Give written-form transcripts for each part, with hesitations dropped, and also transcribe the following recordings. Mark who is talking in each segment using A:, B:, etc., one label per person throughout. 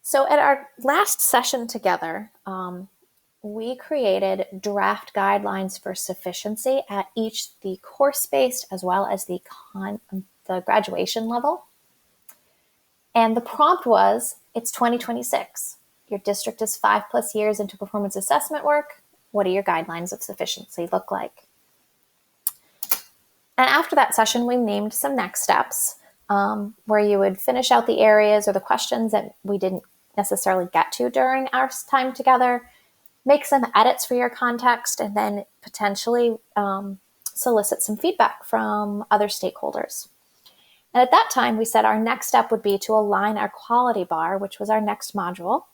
A: So at our last session together, we created draft guidelines for sufficiency at each the course-based as well as the graduation level. And the prompt was, it's 2026. Your district is 5+ years into performance assessment work. What do your guidelines of sufficiency look like? And after that session, we named some next steps where you would finish out the areas or the questions that we didn't necessarily get to during our time together, make some edits for your context, and then potentially solicit some feedback from other stakeholders. And at that time, we said our next step would be to align our quality bar, which was our next module.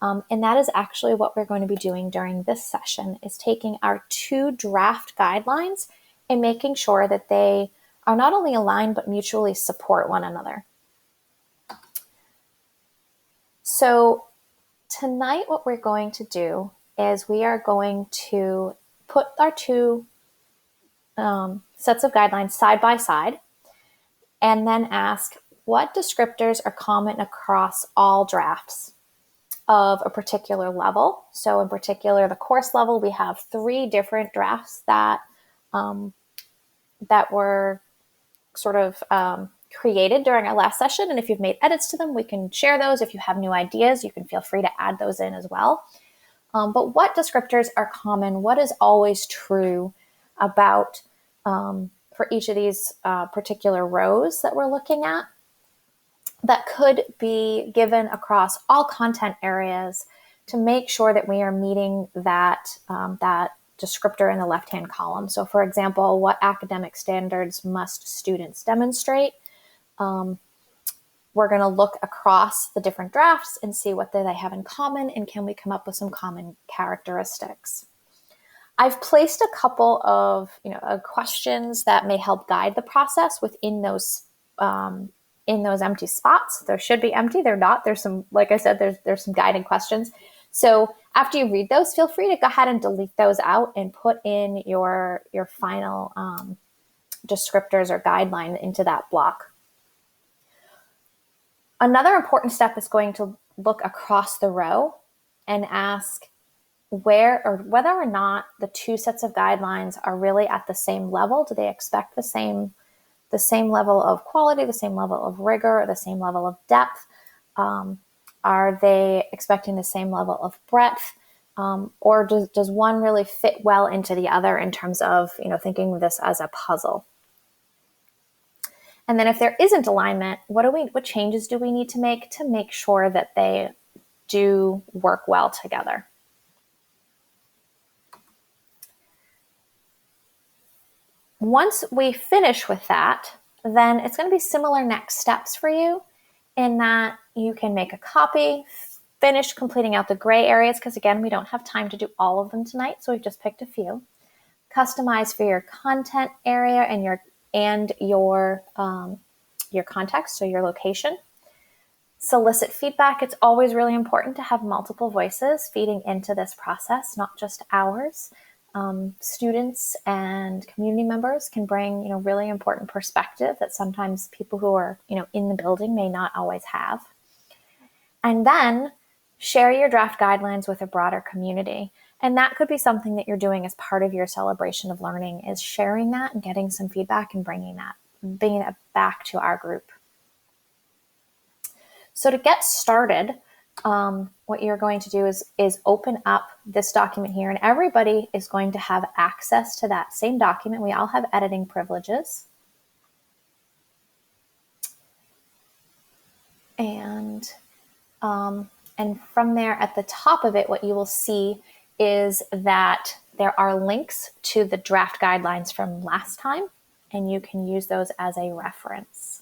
A: And that is actually what we're going to be doing during this session, is taking our 2 draft guidelines and making sure that they are not only aligned, but mutually support one another. So tonight, what we're going to do is we are going to put our 2 sets of guidelines side by side and then ask what descriptors are common across all drafts of a particular level. So in particular, the course level, we have 3 different drafts that were sort of created during our last session. And if you've made edits to them, we can share those. If you have new ideas, you can feel free to add those in as well. But what descriptors are common? What is always true about for each of these particular rows that we're looking at that could be given across all content areas to make sure that we are meeting that descriptor in the left-hand column. So for example, what academic standards must students demonstrate? We're going to look across the different drafts and see what they have in common, and can we come up with some common characteristics. I've placed a couple of questions that may help guide the process within those empty spots. There should be empty. They're not. There's some, like I said, there's some guiding questions. So after you read those, feel free to go ahead and delete those out and put in your final descriptors or guideline into that block. Another important step is going to look across the row and ask whether or not the 2 sets of guidelines are really at the same level. Do they expect the same level of quality, the same level of rigor, or the same level of depth? Are they expecting the same level of breadth? Or does one really fit well into the other in terms of thinking of this as a puzzle? And then if there isn't alignment, what changes do we need to make sure that they do work well together? Once we finish with that, then it's going to be similar next steps for you in that you can make a copy, finish completing out the gray areas, because again, we don't have time to do all of them tonight, so we've just picked a few. Customize for your content area and your context, so your location. Solicit feedback. It's always really important to have multiple voices feeding into this process, not just ours. Students and community members can bring, really important perspective that sometimes people who are, in the building may not always have. And then share your draft guidelines with a broader community. And that could be something that you're doing as part of your celebration of learning, is sharing that and getting some feedback and bringing it back to our group. So to get started, what you're going to do is open up this document here, and everybody is going to have access to that same document. We all have editing privileges. And from there at the top of it, what you will see is that there are links to the draft guidelines from last time, and you can use those as a reference.